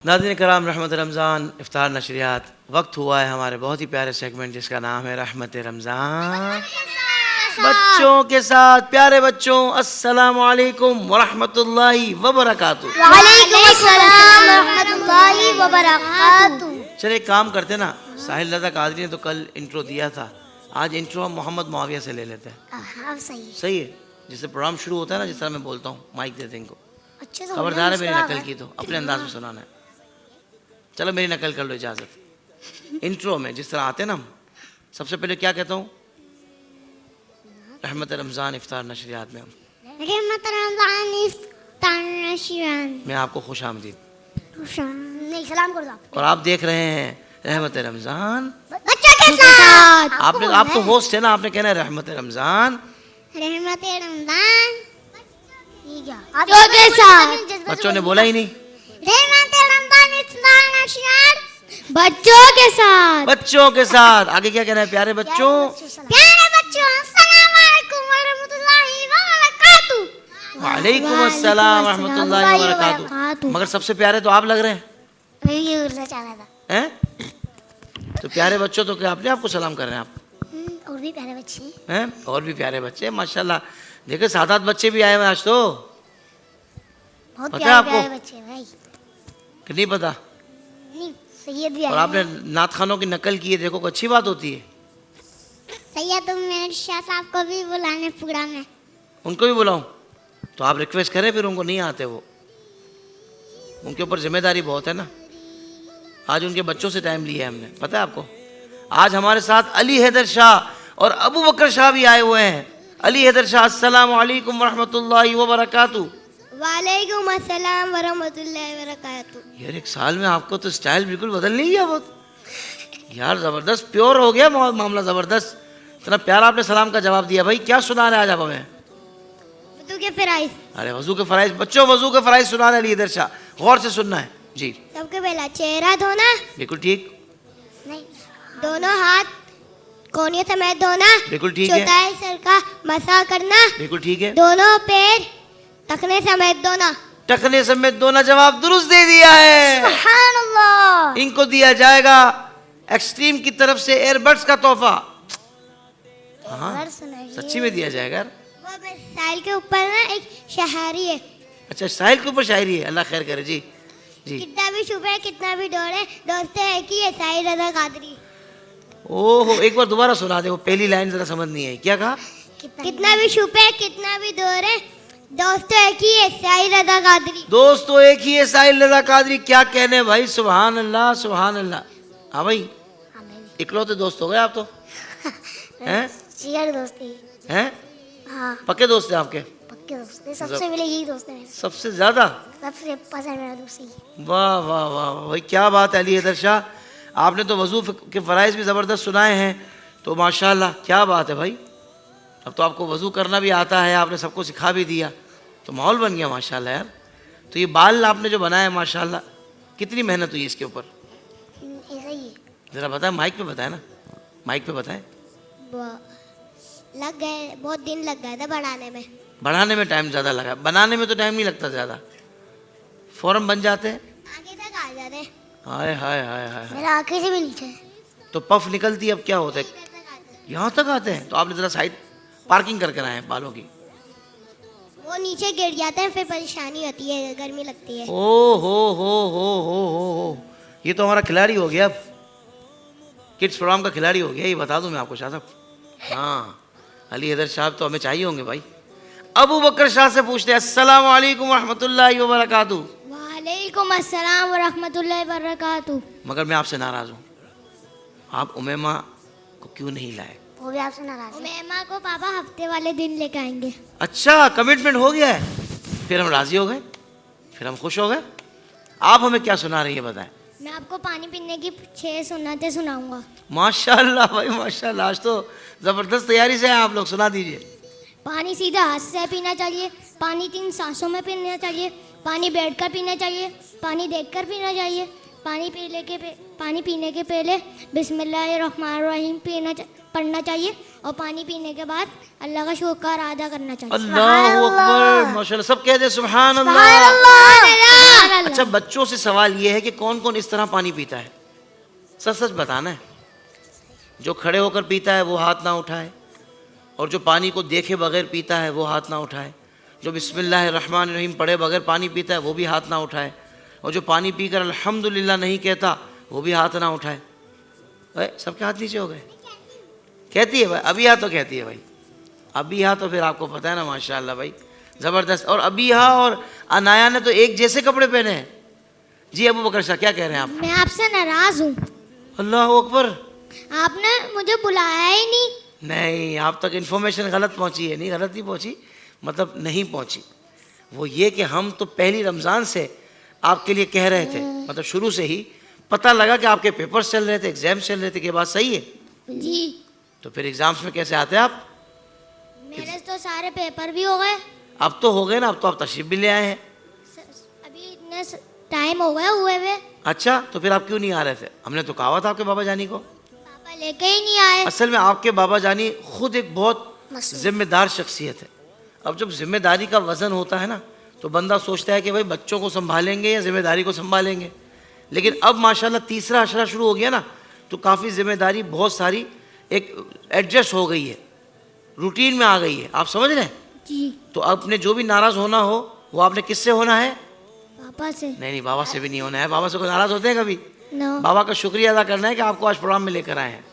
नाज़रीन कराम, रहमत रमज़ान इफ्तार नशरियात वक्त हुआ है हमारे बहुत ही प्यारे सेगमेंट जिसका नाम है रहमत रमज़ान। बच्चों के साथ प्यारे बच्चों, अस्सलामु अलैकुम वरहमतुल्लाहि वबरकातुहू। वालेकुम अस्सलाम वरहमतुल्लाहि वबरकातुहू। चलिए एक काम करते ना, साहिल रज़ा कादरी ने तो कल इंट्रो दिया था, आज इंट्रो हम मोहम्मद मुआविया से ले लेते हैं। हाँ सही सही है, जिससे प्रोग्राम शुरू होता है ना, जिस तरह मैं बोलता हूँ, माइक देते हैं इनको। अच्छे से खबरदार है मेरी नकल की तो अपने अंदाज में सुनाना है। चलो मेरी नकल कर लो इजाज़त। इंट्रो में जिस तरह आते ना हम, सबसे पहले क्या कहता हूँ, रहमत रमज़ान इफ्तार नशरियात में हम रहमत रमज़ान इफ्तार नशरियात मैं आपको खुश आमदीद नहीं सलाम कर दो। और आप देख रहे हैं रहमत रमज़ान बच्चों के साथ। आप तो होस्ट है ना, आपने कहना है रहमत रमज़ान। रहमत रमज़ान बच्चों के साथ। बच्चों ने बोला ही नहीं। रहमत रमज़ान इफ्तार नशरियात बच्चों के साथ। बच्चों के साथ आगे क्या कहना है, प्यारे बच्चों। प्यारे बच्चों, अस्सलाम वालेकुम वरहमतुल्लाहि वबरकातुहू। वालेकुम अस्सलाम रहमतुल्लाहि वबरकातुहू। मगर सबसे प्यारे तो आप लग रहे हैं, ये बोलना चाह रहा था। हैं? तो प्यारे बच्चों तो क्या अपने आप को सलाम कर रहे हैं आप? और भी प्यारे बच्चे हैं? और भी प्यारे बच्चे माशाल्लाह। देखो 7-8 बच्चे भी आए हुए आज तो। बहुत पता है आपको? प्यारे बच्चे भाई। कि नहीं पता? नहीं, सैयद भी और आए आपने नात खानों की नकल की है, देखो को अच्छी बात होती है। सैयद तुम मेरे शाह साहब को भी बुलाने प्रोग्राम में। उनको भी बुलाऊं तो आप रिक्वेस्ट करें, फिर उनको नहीं आते वो, उनके ऊपर जिम्मेदारी बहुत है ना। आज उनके बच्चों से टाइम लिया है हमने, पता है आपको। आज हमारे साथ अली हैदर शाह और अबू बकर शाह भी आए हुए हैं। अली हैदर शाह, अस्सलामु अलैकुम वरहमतुल्लाहि वबरकातुहू। वालेकुम अस्सलाम वरहमतुल्लाहि वबरकातुहू। यार एक साल में आपको तो स्टाइल बिल्कुल बदल नहीं गया बहुत यार, ज़बरदस्त प्योर हो गया मामला, ज़बरदस्त। इतना प्यारा आपने सलाम का जवाब दिया। भाई क्या सुना रहे आज आप हमें? वज़ू के फ़राइज़। अरे वज़ू के फ़राइज़, बच्चों वज़ू के फ़राइज़ सुना रहे अली हैदर शाह, गौर से सुनना है जी। सबके पहला चेहरा धोना, बिल्कुल ठीक, नहीं दोनों हाथ कोहनियों समेत धोना, बिल्कुल ठीक है, चौथाई सर का मसा करना, बिल्कुल ठीक है, दोनों पैर टखने समेत धोना। टखने समेत दोनों जवाब दुरुस्त दे दिया है। सुभान अल्लाह। इनको दिया जाएगा एक्सट्रीम की तरफ से एयरबड्स का तोहफा। हाँ सच्ची में दिया जाएगा। वो साहिल के ऊपर ना एक शायरी है। अच्छा साहिल के ऊपर शायरी है, अल्लाह खैर करे जी जी। कितना भी छुपे कितना भी दौड़े दोस्ते है कि ये साहिल रज़ा कादरी। ओहो एक बार दोबारा सुना दे, वो पहली लाइन जरा समझ नहीं आई, क्या कहा? कितना भी छुपे कितना भी दौड़े दोस्तों एक ही है साहिल रज़ा कादरी। दोस्तों एक ही है साहिल रज़ा कादरी। क्या कहने भाई, सुभान अल्लाह सुभान अल्लाह। हाँ भाई इकलौते दोस्त हो गए आप तो हैं? शेयर दोस्ती हैं? हाँ पक्के दोस्त हैं आपके? पक्के दोस्त है, सबसे पहले यही दोस्त है मेरे, सबसे ज्यादा? सबसे पसंद मेरा दोस्त ही। वाह वाह वाह भाई क्या बात है अली हैदर शाह, आपने तो वज़ू के फ़राइज़ भी ज़बरदस्त सुनाए हैं, तो माशाल्लाह क्या बात है भाई। अब तो आपको वज़ू करना भी आता है, आपने सबको सिखा भी दिया, तो माहौल बन गया माशाल्लाह यार। तो ये बाल आपने जो बनाया है माशाल्लाह, कितनी मेहनत हुई इसके ऊपर? ऐसा ही है। ज़रा बताएं, माइक पे बताएं ना, माइक पे बताएं। लग गए, बहुत दिन लग गए थे बढ़ाने में। बढ़ाने में टाइम ज़्यादा लगा, बनाने में तो टाइम नहीं लगता ज़्यादा, फ़ौरन बन जाते हैं। आगे तक आ जाते हैं। हाय हाय हाय हाय। मेरा आंखें से भी नीचे है। तो पफ निकलती है, अब क्या होता है? यहाँ तक आते हैं, तो आपने ज़रा साइड पार्किंग करके आए हैं बालों की। वो नीचे गिर जाते हैं, फिर परेशानी होती है, गर्मी लगती है। ओ हो, ये तो हमारा खिलाड़ी हो गया, अब किड्स प्रोग्राम का खिलाड़ी हो गया, ये बता दूं मैं आपको शाह साहब। हाँ अली हैदर शाह तो हमें चाहिए होंगे भाई। अबू बकर शाह से पूछते हैं, अस्सलाम वालेकुम रहमतुल्लाहि व बरकातुहू। वालेकुम अस्सलाम व रहमतुल्लाहि व बरकातुहू। मगर मैं आपसे नाराज़ हूँ, आप उमैमा को क्यों नहीं लाए? वो भी आपसे नाराज है। उमैमा को पापा हफ्ते वाले दिन लेकर आएंगे। अच्छा कमिटमेंट हो गया है, फिर हम राज़ी हो गए, फिर हम खुश हो गए। आप हमें क्या सुना रही है बताएं? मैं आपको पानी पीने की 6 सुन्नतें सुनाऊंगा। माशाल्लाह भाई माशाल्लाह, आज तो ज़बरदस्त तैयारी से हैं आप लोग, सुना दीजिए। पानी सीधा हाथ से पीना चाहिए, पानी 3 सांसों में पीना चाहिए, पानी बैठकर पीना चाहिए, पानी देखकर पीना चाहिए, पानी पीने के पहले बिस्मिल्लाहिर्रहमानिर्रहीम पढ़ना चाहिए और पानी पीने के बाद अल्लाह का शुक्र अदा करना चाहिए। अल्लाह अकबर, माशाल्लाह, सब कह दे सुभान अल्लाह। सुभान अल्लाह। अच्छा, बच्चों से सवाल ये है कि कौन कौन इस तरह पानी पीता है? सच सच बताना है। जो खड़े होकर पीता है वो हाथ ना उठाए, और जो पानी को देखे बगैर पीता है वो हाथ ना उठाए, जो बिस्मिल्लाहिर्रहमानिर्रहीम पढ़े बगैर पानी पीता है वो भी हाथ ना उठाए, और जो पानी पीकर अल्हम्दुलिल्लाह नहीं कहता वो भी हाथ ना उठाए। भाई सबके हाथ नीचे हो गए। कहती है भाई, अभी हाँ तो कहती है भाई, अभी हाँ तो फिर आपको पता है ना, माशाल्लाह भाई ज़बरदस्त। और अभी हाँ और अनाया ने तो एक जैसे कपड़े पहने हैं। जी अबू बकर शाह, क्या कह रहे हैं आप? मैं आपसे नाराज हूँ, अल्लाह अकबर। आपने मुझे बुलाया ही नहीं। नहीं, आप तक इन्फॉर्मेशन गलत पहुंची है। नहीं, गलत नहीं पहुंची, मतलब नहीं पहुंची। वो ये कि हम तो पहली रमज़ान से आपके लिए कह रहे थे, मतलब शुरू से ही पता लगा कि आपके पेपर्स चल रहे थे, एग्जाम्स चल रहे थे। कि बात सही है? जी। तो फिर एग्जाम्स में कैसे आते हैं आप? मेरे तो सारे पेपर भी हो गए। अब तो हो गए ना, अब तो आप तशरीफ भी ले आए हैं। अभी इतने टाइम हो गया हुए हुए। अच्छा, तो फिर आप क्यों नहीं आ रहे थे? हमने तो कहा था आपके बाबा जानी को। पापा लेके ही नहीं आए। असल में आपके बाबा जानी खुद एक बहुत जिम्मेदार शख्सियत है। अब जब जिम्मेदारी का वजन होता है ना, तो बंदा सोचता है कि भाई बच्चों को संभालेंगे या जिम्मेदारी को संभालेंगे। लेकिन अब माशाल्लाह तीसरा अशरा शुरू हो गया ना, तो काफ़ी जिम्मेदारी बहुत सारी एक एडजस्ट हो गई है, रूटीन में आ गई है। आप समझ रहे हैं? जी। तो आपने जो भी नाराज़ होना हो वो आपने किससे होना है? पापा से। नहीं, बाबा से भी नहीं होना है। बाबा से कोई नाराज़ होते हैं कभी? नो। बाबा का शुक्रिया अदा करना है कि आपको आज प्रोग्राम में लेकर आए हैं,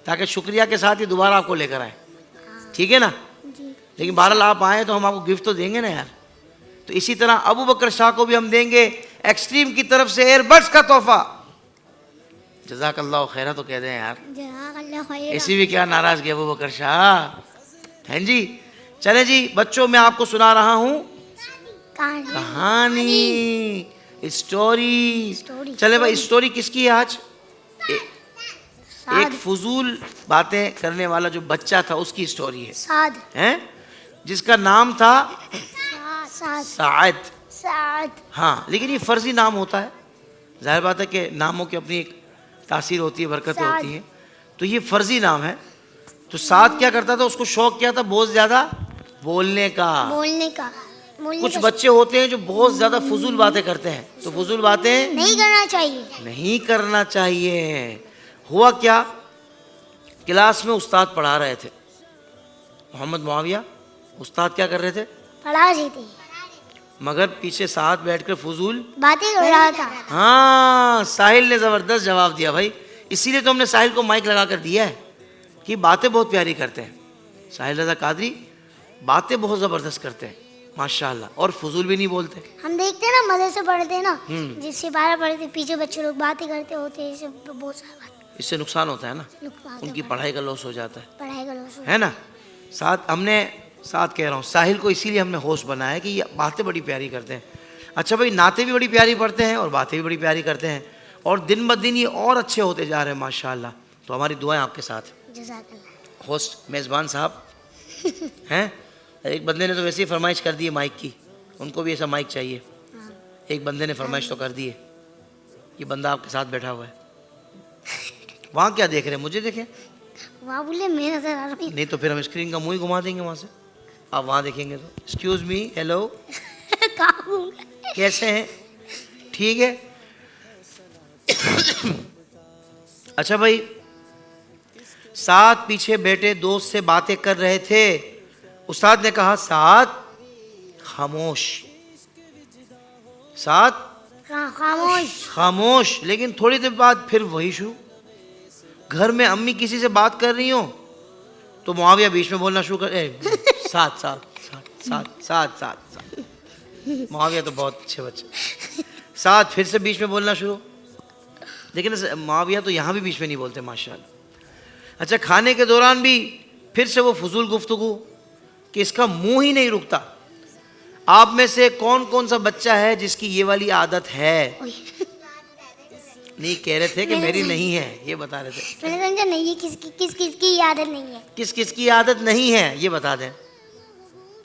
ताकि शुक्रिया के साथ ही दोबारा आपको लेकर आए। ठीक है ना? जी। लेकिन बहरहाल आप आए तो हम आपको गिफ्ट तो देंगे ना यार। तो इसी तरह अबू बकर शाह को भी हम देंगे एक्सट्रीम की तरफ से एयरबड्स का तोहफा। जज़ाकल्लाह खैरा तो कह दें यार, इसी भी क्या नाराज़गी अबू बकर शाह। हैं जी? चले जी बच्चों, मैं आपको सुना रहा हूँ कहानी, स्टोरी। चले भाई, स्टोरी किसकी है आज? एक फजूल बातें करने वाला जो बच्चा था उसकी स्टोरी है। साद हैं? जिसका नाम था साद। साद। हाँ, लेकिन ये फर्जी नाम होता है। जाहिर बात है कि नामों की अपनी एक तासीर होती है, बरकतें होती हैं। तो ये फर्जी नाम है। तो साद क्या करता था? उसको शौक क्या था? बहुत ज़्यादा बोलने का। कुछ बच्चे होते हैं जो बहुत ज़्यादा फजूल बातें करते हैं, तो फजूल बातें नहीं करना चाहिए। हुआ क्या, क्लास में उस्ताद पढ़ा रहे थे, मोहम्मद मुआविया उस्ताद क्या कर रहे थे? पढ़ा रहे थे, मगर पीछे साथ बैठकर फजूल बातें कर रहा था। हाँ, साहिल ने ज़बरदस्त जवाब दिया भाई। इसीलिए तो हमने साहिल को माइक लगा कर दिया है कि बातें बहुत प्यारी करते हैं। साहिल रज़ा कादरी बातें बहुत ज़बरदस्त करते हैं माशाल्लाह, और फजूल भी नहीं बोलते। हम देखते हैं ना, मदरसे पढ़ते हैं ना, जिससे बारह पढ़ते पीछे बच्चे लोग बातें करते होते हैं, इससे बहुत सारा इससे नुकसान होता है ना, उनकी पढ़ाई का लॉस हो जाता है, पढ़ाई का लॉस है ना। साथ कह रहा हूँ साहिल को इसीलिए हमने होस्ट बनाया कि ये बातें बड़ी प्यारी करते हैं। अच्छा भाई, नाते भी बड़ी प्यारी पढ़ते हैं और बातें भी बड़ी प्यारी करते हैं, और दिन ब दिन ये और अच्छे होते जा रहे हैं माशाल्लाह। तो हमारी दुआएं आपके साथ। होस्ट मेज़बान साहब हैं, एक बंदे ने तो वैसे ही फरमाइश कर दी है माइक की, उनको भी ऐसा माइक चाहिए। एक बंदे ने फरमाइश तो कर दी है। ये बंदा आपके साथ बैठा हुआ है, वहाँ क्या देख रहे हैं? मुझे देखें, वहाँ बोले मैं नजर आ रही। नहीं तो फिर हम स्क्रीन का मुंह ही घुमा देंगे वहाँ से, आप वहाँ देखेंगे तो। एक्सक्यूज मी, हेलो, कैसे हैं? ठीक है। अच्छा भाई, साथ पीछे बैठे दोस्त से बातें कर रहे थे। उस्ताद ने कहा साथ खामोश, साथ खामोश। लेकिन थोड़ी देर बाद फिर वही शुरू। घर में अम्मी किसी से बात कर रही हो तो मुआविया बीच में बोलना शुरू कर, साथ साथ साथ साथ साथ साथ साथ। मुआविया तो बहुत अच्छे बच्चे। साथ फिर से बीच में बोलना शुरू, लेकिन मुआविया तो यहाँ भी बीच में नहीं बोलते माशाल्लाह। अच्छा, खाने के दौरान भी फिर से वो फजूल गुफ्तगू कि इसका मुंह ही नहीं रुकता। आप में से कौन कौन सा बच्चा है जिसकी ये वाली आदत है? नहीं कह रहे थे कि मेरी नहीं है, ये बता रहे थे। मैंने समझा नहीं है, किसकी आदत नहीं है। किस की आदत नहीं है ये बता दें।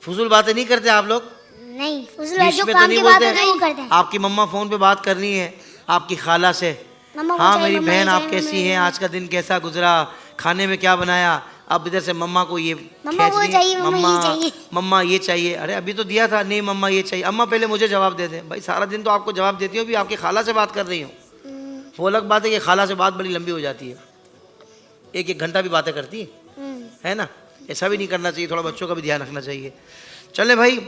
फजूल बातें नहीं करते आप लोग? नहीं, बीच में तो नहीं बोलते। आपकी मम्मा फोन पे बात करनी है आपकी खाला से, हाँ मेरी बहन आप कैसी हैं, आज का दिन कैसा गुजरा, खाने में क्या बनाया, अब इधर से मम्मा को ये मम्मा खींच वो ली, चाहिए, मम्मा ये चाहिए। मम्मा ये चाहिए, अरे अभी तो दिया था, नहीं मम्मा ये चाहिए, अम्मा पहले मुझे जवाब दे दे। भाई सारा दिन तो आपको जवाब देती हो, भी आपकी खाला से बात कर रही हूँ। वो अलग बात है कि खाला से बात बड़ी लंबी हो जाती है, एक एक घंटा भी बातें करती है ना। ऐसा भी नहीं करना चाहिए, थोड़ा बच्चों का भी ध्यान रखना चाहिए। चले भाई,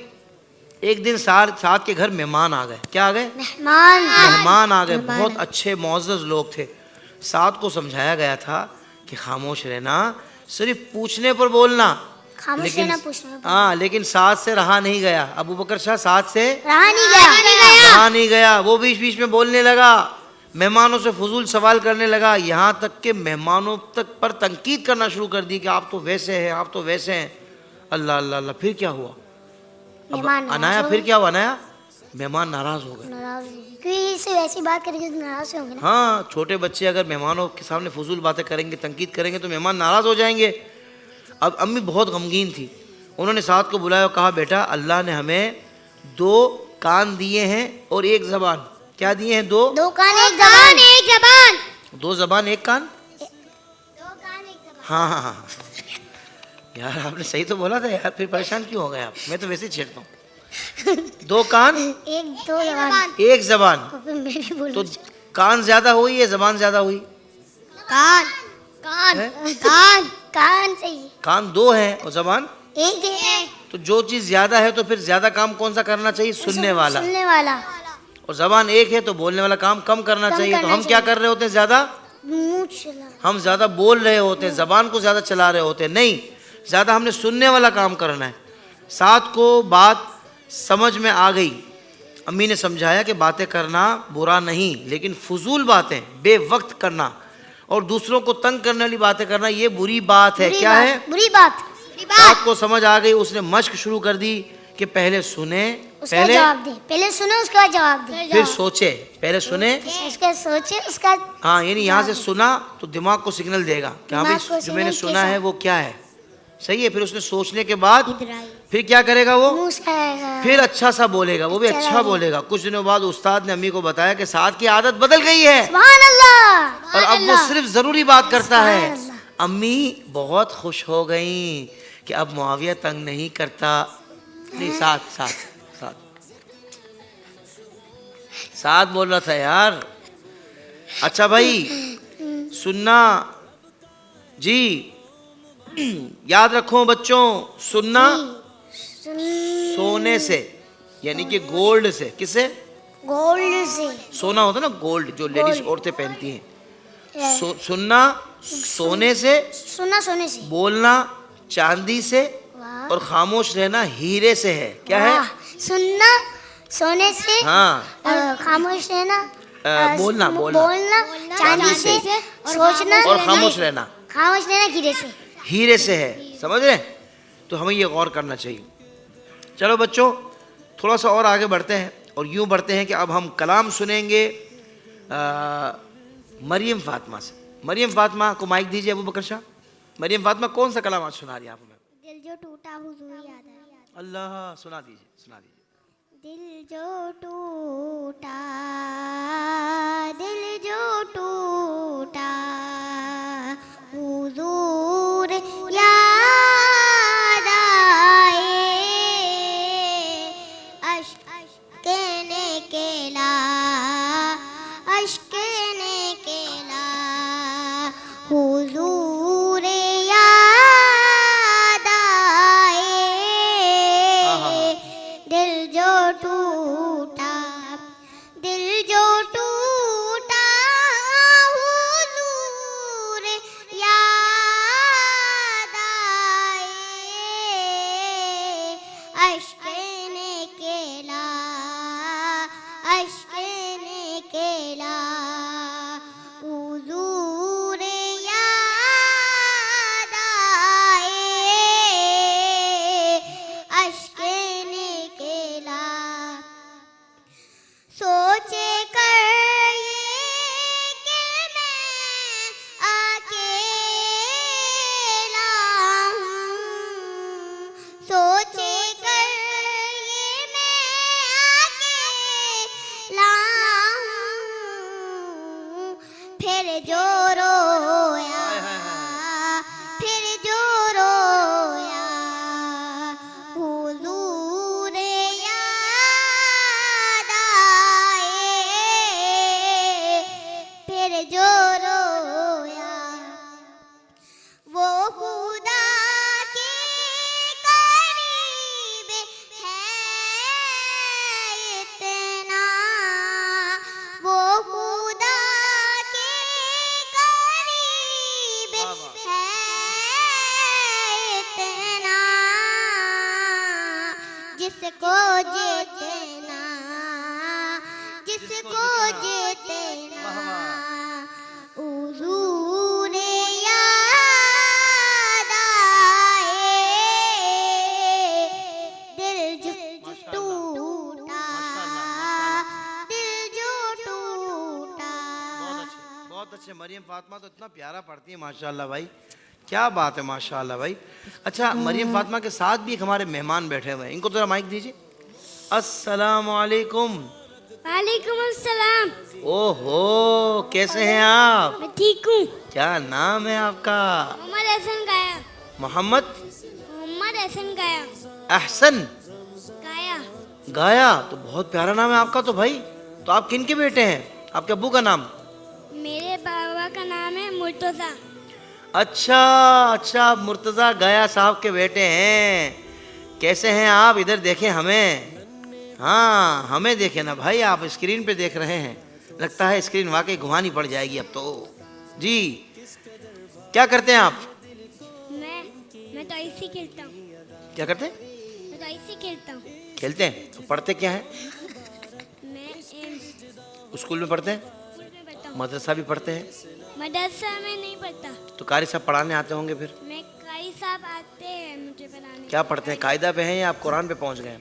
एक दिन साथ के घर मेहमान आ गए। क्या आ गए? मेहमान आ गए। बहुत अच्छे मुअज़्ज़ज़ लोग थे। साथ को समझाया गया था कि खामोश रहना, सिर्फ पूछने पर बोलना, लेकिन हाँ, लेकिन साथ से रहा नहीं गया। अबू बकर शाह साथ से रहा नहीं गया। वो बीच बीच में बोलने लगा, मेहमानों से फजूल सवाल करने लगा, यहाँ तक कि मेहमानों तक पर तनकीद करना शुरू कर दी कि आप तो वैसे हैं, आप तो वैसे हैं। अल्लाह अल्लाह अल्लाह। फिर क्या हुआ? अब अनाया, फिर क्या हुआ अनाया? मेहमान नाराज हो गए। ऐसी बात करेंगे तो नाराज होंगे ना। हाँ, छोटे बच्चे अगर मेहमानों के सामने फजूल बातें करेंगे, तनकीद करेंगे तो मेहमान नाराज हो जाएंगे। अब अम्मी बहुत गमगीन थी। उन्होंने साथ को बुलाया और कहा, बेटा अल्लाह ने हमें 2 कान दिए हैं और 1 ज़बान। क्या दिए हैं? 2 कान, 1 ज़बान, 1 ज़बान। 2 ज़बान 1 कान। 2 कान 1 ज़बान। हाँ हाँ हाँ, यार आपने सही तो बोला था यार, फिर परेशान क्यों हो गए आप? मैं तो वैसे ही छेड़ता हूँ। 2 कान 1 ज़बान। तो कान ज्यादा हुई या ज़बान ज्यादा हुई? कान चाहिए। कान 2 है और ज़बान 1 है। तो जो चीज ज्यादा है तो फिर ज्यादा काम कौन सा करना चाहिए? सुनने वाला। और ज़बान 1 है तो बोलने वाला काम कम करना चाहिए। तो हम क्या कर रहे होते हैं? ज्यादा हम ज्यादा बोल रहे होते हैं, ज़बान को ज्यादा चला रहे होते हैं। नहीं, ज्यादा हमने सुनने वाला काम करना है। साथ को बात समझ में आ गई। अम्मी ने समझाया कि बातें करना बुरा नहीं, लेकिन फजूल बातें बेवक्त करना और दूसरों को तंग करने वाली बातें करना ये बुरी बात है। क्या है? बुरी बात। साथ को समझ आ गई। उसने मश्क शुरू कर दी कि पहले सुने, पहले जवाब दे, पहले सुने उसके बाद जवाब दे, फिर सोचे। पहले सुने, उसके सोचे, उसका हाँ, यानी यहाँ से सुना तो दिमाग को सिग्नल देगा कि हाँ भाई जो मैंने सुना है वो क्या है, सही है। फिर उसने सोचने के बाद फिर क्या करेगा? वो फिर अच्छा सा बोलेगा, वो भी अच्छा बोलेगा। कुछ दिनों बाद उस्ताद ने अम्मी को बताया कि साथ की आदत बदल गई है और अब वो सिर्फ जरूरी बात करता है। अम्मी बहुत खुश हो गई कि अब मुआविया तंग नहीं करता। नहीं, साथ बोल रहा था यार। अच्छा भाई, सुनना जी, याद रखो बच्चों, सुनना सोने से, यानी कि गोल्ड से। किससे? गोल्ड से। सोना होता है ना, गोल्ड जो लेडीज औरतें पहनती हैं। सुनना सोने से, सुनना सोने से, बोलना चांदी से और खामोश रहना हीरे से है। क्या है? सुनना सोने से, हाँ, खामोश रहना, बोलना चांदी से, सोचना और खामोश रहना हीरे से है। समझ रहे? तो हमें ये गौर करना चाहिए। चलो बच्चों, थोड़ा सा और आगे बढ़ते हैं और यूं बढ़ते हैं कि अब हम कलाम सुनेंगे मरियम फातिमा से। मरियम फातिमा को माइक दीजिए अबू बकर शाह। मरियम फातिमा कौन सा कलाम आज सुना रही है आप हमें? दिल जो टूटा हुजूर याद आया। अल्लाह, सुना दीजिए। दिल जो टूटा, दिल जो टूटा, हुजूर याद आए, अश्क ने केला, अश्क ने केला, हुजूर याद आए, दिल जो टूटा, दिल जो टूटा, हुजूर याद आए, अश्क ने केला, अश्क ने केला, हुजूर याद आए, अश्क ने केला, सोचे कर ये कि मैं अकेला हूँ, सोचे कर ये मैं अकेला हूँ, फिर जो रोया जो रोया वो खुदा के करीब है इतना, वो खुदा के करीब है इतना, जिसको जितना, जिसको जितना हुजूर याद आए, दिल जो टूटा, दिल जो टूटा। बहुत अच्छे। मरियम फातिमा तो इतना प्यारा पढ़ती है माशाल्लाह भाई, क्या बात है माशाल्लाह भाई। अच्छा, मरियम फातिमा के साथ भी एक हमारे मेहमान बैठे हुए हैं, इनको थोड़ा माइक दीजिए। अस्सलामु अलैकुम। वालेकुम अस्सलाम। ओहो, कैसे हैं आप? मैं ठीक हूँ। क्या नाम है आपका? मोहम्मद हसन गाया। मोहम्मद मोहम्मद हसन गाया। अहसन गाया। गाया, तो बहुत प्यारा नाम है आपका तो भाई। तो आप किन के बेटे हैं? आपके अब्बू का नाम? मेरे बाबा का नाम है मुर्तजा। अच्छा अच्छा, आप मुर्तज़ा गाया साहब के बेटे हैं। कैसे हैं आप? इधर देखें हमें। हाँ, हमें देखें ना भाई, आप स्क्रीन पे देख रहे हैं। लगता है स्क्रीन वाकई घुमानी पड़ जाएगी अब तो। जी, क्या करते हैं आप? मैं तो ऐसे खेलता हूँ। क्या करते हैं? मैं तो ऐसे खेलता हूँ। खेलते हैं? तो पढ़ते क्या हैं? मैं स्कूल में पढ़ते हैं? स्कूल में पढ़ता हूँ। मदरसा भी पढ़ते हैं? मदरसा में नहीं पढ़ता। तो कारी साहब पढ़ाने आते होंगे फिर? मैं कारी साहब आते हैं मुझे पढ़ाने। क्या पढ़ते हैं? कायदा पे हैं या आप कुरान पे पहुंच गए?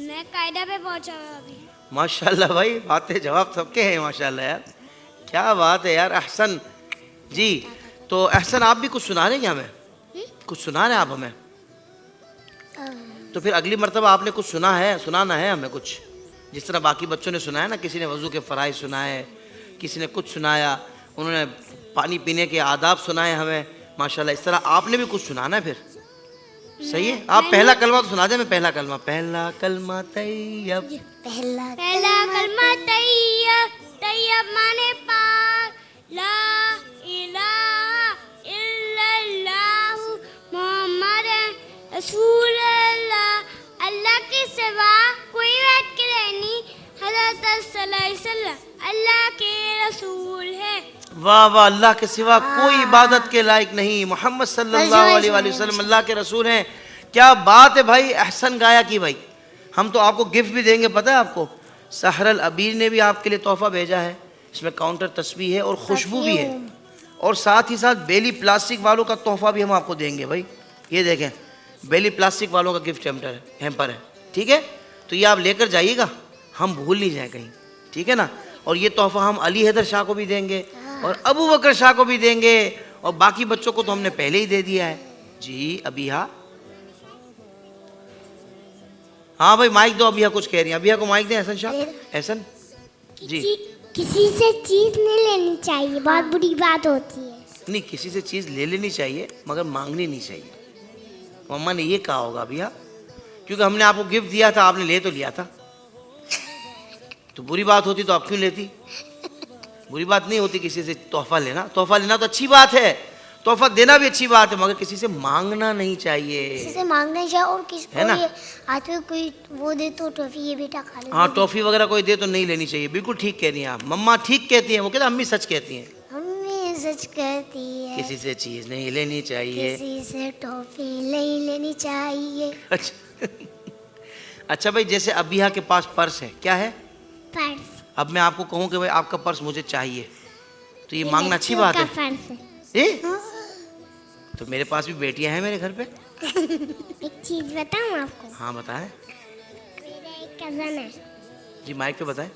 मैं कायदा पे पहुंचा हूँ अभी। माशाल्लाह भाई, बातें जवाब सबके हैं माशाल्लाह यार, क्या बात है यार। अहसन जी, तो अहसन आप भी कुछ सुना रहे हैं क्या हमें? कुछ सुना रहे हैं आप हमें? तो फिर अगली मर्तबा आपने कुछ सुना है, सुनाना है हमें कुछ, जिस तरह बाकी बच्चों ने सुनाया ना। किसी ने वज़ू के फ़राइज़ सुनाए, किसी ने कुछ सुनाया, उन्होंने पानी पीने के आदाब सुनाए हमें माशाल्लाह। इस तरह आपने भी कुछ सुनाना है फिर, सही है? आप पहला कलमा तो सुना दे। मैं पहला कलमा, पहला कलमा तैयब, पहला कलमा तैयब, तैयब माने पाक, ला इलाहा इल्लल्लाह मुहम्मद रसूलुल्लाह, अल्लाह के सिवा कोई बात के नहीं, हज़रत सल्लल्लाहु अलैहि वसल्लम अल्लाह के रसूल है। वाह वाह, अल्लाह के सिवा कोई इबादत के लायक नहीं, मोहम्मद सल्लल्लाहु अलैहि वसल्लम अल्लाह के रसूल हैं। क्या बात है भाई, अहसन गाया की भाई। हम तो आपको गिफ्ट भी देंगे, पता है आपको? सहरल अबीर ने भी आपके लिए तोहफा भेजा है। इसमें काउंटर तस्बीह है और खुशबू भी है, और साथ ही साथ बेली प्लास्टिक वालों का तोहफा भी हम आपको देंगे भाई। ये देखें, बेली प्लास्टिक वालों का गिफ्ट हैम्पर है, ठीक है? तो ये आप लेकर जाइएगा, हम भूल नहीं जाए कहीं, ठीक है ना? और ये तोहफा हम अली हैदर शाह को भी देंगे और अबू बकर शाह को भी देंगे, और बाकी बच्चों को तो हमने पहले ही दे दिया है जी। अबिहा, हाँ भाई माइक दो। अबिहा कुछ कह रही है, अबिहा को माइक दें। एहसन शाह, एहसन जी। किसी से चीज नहीं लेनी चाहिए, बहुत बुरी बात होती है। नहीं, किसी से चीज़ ले लेनी चाहिए मगर मांगनी नहीं चाहिए। मम्मा ने ये कहा होगा अबिहा, क्योंकि हमने आपको गिफ्ट दिया था, आपने ले तो लिया था। तो बुरी बात होती तो आप क्यों लेती? बुरी बात नहीं होती किसी से तोहफा लेना। तोहफा लेना तो अच्छी बात है, तोहफा देना भी अच्छी बात है, मगर किसी से मांगना नहीं चाहिए। किसी से मांगना चाहिए, और किसी है ना? आते हुए कोई वो दे तो टॉफी, ये बेटा खा ले। हाँ, टॉफी वगैरह कोई दे तो नहीं लेनी चाहिए। बिल्कुल ठीक कह रही हैं आप, मम्मा ठीक कहती हैं। वो कहते हैं अम्मी सच कहती हैं, अम्मी सच कहती है, किसी से चीज़ नहीं लेनी चाहिए। किसी से टॉफी नहीं लेनी चाहिए। अच्छा अच्छा भाई, जैसे अबिहा के पास पर्स है, क्या है? पर्स। अब मैं आपको कहूँ कि भाई आपका पर्स मुझे चाहिए, तो ये मांगना अच्छी बात है? पर्स है। ए? तो मेरे पास भी बेटियां हैं मेरे घर पे। एक चीज बताऊं आपको? हाँ बताएं मेरा एक कजन है। जी, माइक पे बताएं।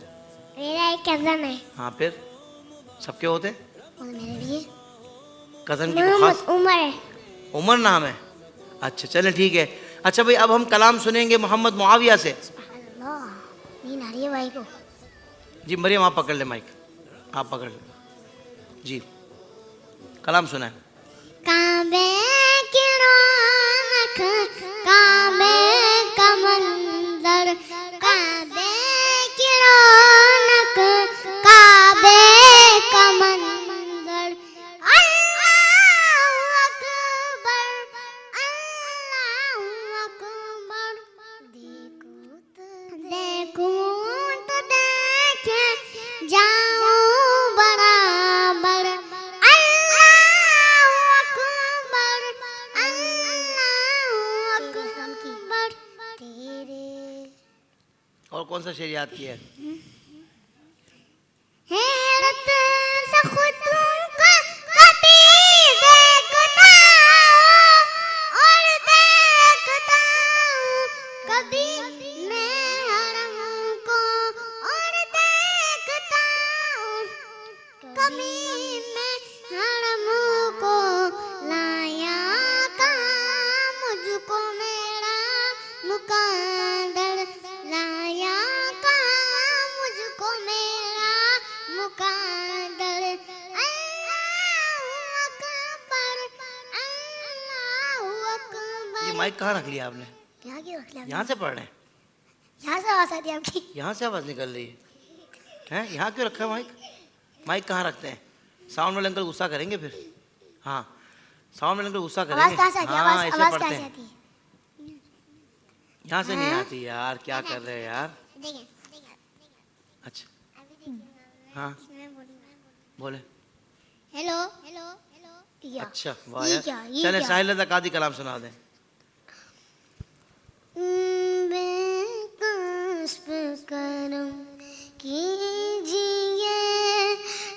मेरा एक कजन है। हाँ, फिर सबके होते हैं? और मेरे भी है। कजन की कोई खास? उमर है। उमर नाम है? अच्छा चले ठीक है। अच्छा भाई, अब हम कलाम सुनेंगे मोहम्मद मुआविया से। नींद आ रही है भाई को। जी मरियम, आप पकड़ ले माइक, आप पकड़ ले जी, कलाम सुनाएं। काबे की रौनक, काबे का मंजर, काबे की रौनक, काबे का मंजर, सा शेर याद किया है? हैरत से खुद तुमको कभी देखता और देखता हूँ कभी मैं हरम को और देखता हूँ कभी मैं हरम को लाया कहाँ मुझको मेरा मुकद्दर लाया कहाँ मुझको मेरा मुकद्दर अल्लाहु अकबर अल्लाहु अकबर। ये माइक कहाँ रख लिया आपने? यहाँ क्यों रख लिया? यहाँ से पढ़ रहे हैं? यहाँ से आवाज आती है आपकी? यहाँ से आवाज़ निकल रही है? यहाँ क्यों रखा है माइक? माइक कहाँ रखते हैं? साउंड वाले अंकल गुस्सा करेंगे फिर। हाँ, साउंड वाले अंकल गुस्सा करेंगे। आवाज कहाँ से आती है? हाँ, ऐसे आवाज पढ़ते कहाँ से हैं। आती है? यहाँ से नहीं आती यार, क्या कर रहे हैं यार? देखिए अच्छा, हाँ बोले। Hello hello hello. अच्छा वाह ये यार, क्या? ये चले क्या? साहिल कादी कलाम सुना दें। बेकस्ब करम कीजिए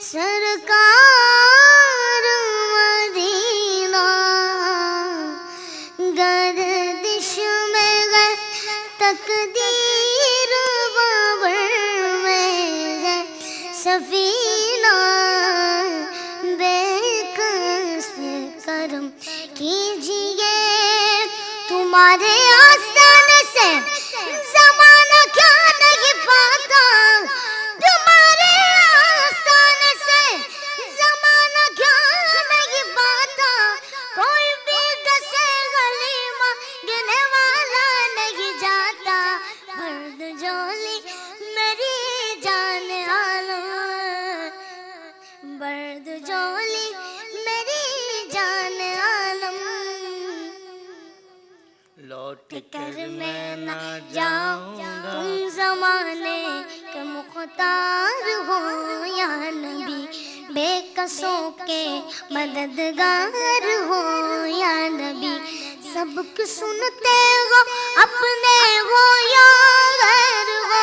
सरकार मदीना गर्दिश में गए तकदीर बाबर में है सफीना बेकस्ब करम कीजिए तुम्हारे आस्थान से जमाना क्या नहीं पाता तुम्हारे आस्थान से जमाना क्या नहीं पाता कोई भी दसे गलीमा गिने वाला नहीं जाता मर्द जोली मेरी जान आलम मर्द जोली मेरी जान आलम लौट कर मैं न जाऊंगा तुम जमाने के मुख्तार हो या नबी बेकसों के मददगार हो या नबी सबक सुनते हो अपने हो या गैर हो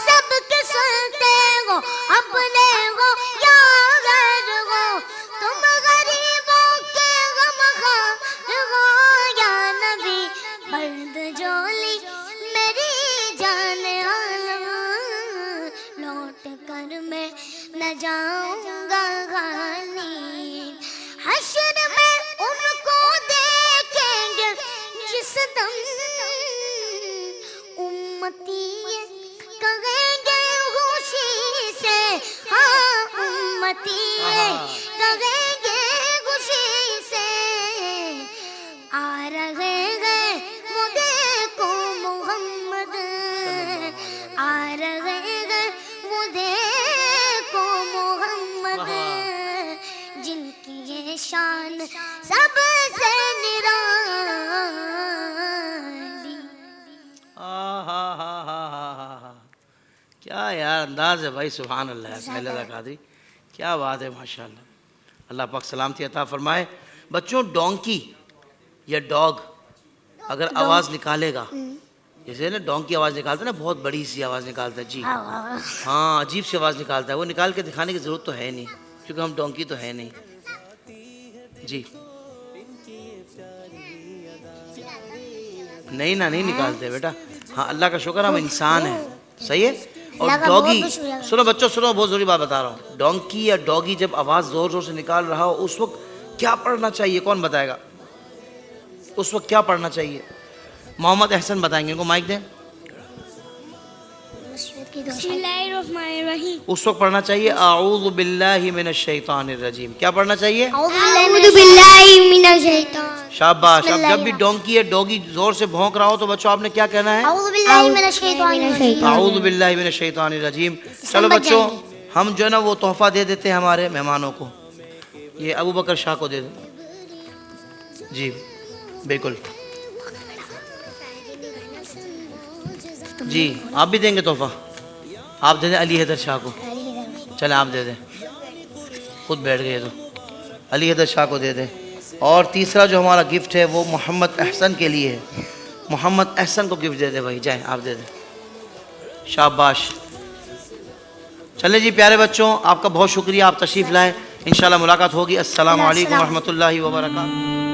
सबक सुनते हो अपने हो या गैर हो तुम गरीबों के गमखार हो या नबी मर्द जोली मेरी जान आलम लौट कर मैं न जाऊंगा खाली हश्र में उनको देखेंगे जिस दम उम्मती कहेंगे खुशी से हाँ उम्मती कहेंगे खुशी से आ रहे हैं वो देखो मोहम्मद आ रहे हैं वो देखो मोहम्मद जिनकी ये शान सबसे निराली। क्या यार अंदाज है भाई, सुभान अल्लाह। साहिल कादरी क्या बात है, माशाल्लाह। अल्लाह पाक सलामती अता फरमाए। बच्चों, डोंकी या डॉग अगर आवाज़ निकालेगा, जैसे ना डोंकी आवाज़ निकालता है ना, बहुत बड़ी सी आवाज़ निकालता है जी, हाँ अजीब सी आवाज़ निकालता है। वो निकाल के दिखाने की ज़रूरत तो है नहीं, क्योंकि हम डोंकी तो है नहीं जी। नहीं ना, नहीं निकालते बेटा। हाँ अल्लाह का शुक्र हम इंसान हैं, सही है। और डॉगी, सुनो बच्चों सुनो, बहुत ज़रूरी बात बता रहा हूँ। डोंकी या डॉगी जब आवाज़ ज़ोर ज़ोर से निकाल रहा हो, उस वक्त क्या पढ़ना चाहिए? कौन बताएगा उस वक्त क्या पढ़ना चाहिए? मोहम्मद अहसन बताएंगे, इनको माइक दें। बिस्मिल्लाहिर्रहमानिर्रहीम। उस वक्त पढ़ना चाहिए आऊज़ु बिल्लाहि मिनश शैतानिर रजीम। क्या पढ़ना चाहिए? आऊज़ु बिल्लाहि मिनश शैतान। शाबाश। अब जब भी डोंकी या डॉगी जोर से भौंक रहा हो तो बच्चों आपने क्या कहना है? आऊज़ु बिल्लाहि मिनश शैतानिर आऊज़ु बिल्लाहि मिनश शैतानिर रजीम। चलो बच्चों, हम जो है ना वो तोहफा दे देते हैं हमारे मेहमानों को। ये अबू बकर शाह को दे दो जी, बिल्कुल जी। आप भी देंगे तोहफा? आप दे दें अली हैदर शाह को। चले आप दे दें, खुद बैठ गए तो अली हैदर शाह को दे दें। और तीसरा जो हमारा गिफ्ट है वो मोहम्मद अहसन के लिए है। मोहम्मद अहसन को गिफ्ट दे दे भाई, जाए आप दे दें। शाबाश। चले जी प्यारे बच्चों, आपका बहुत शुक्रिया, आप तशरीफ़ लाए। इंशाल्लाह मुलाकात होगी। अस्सलाम वालेकुम रहमतुल्लाहि व बरकातहू।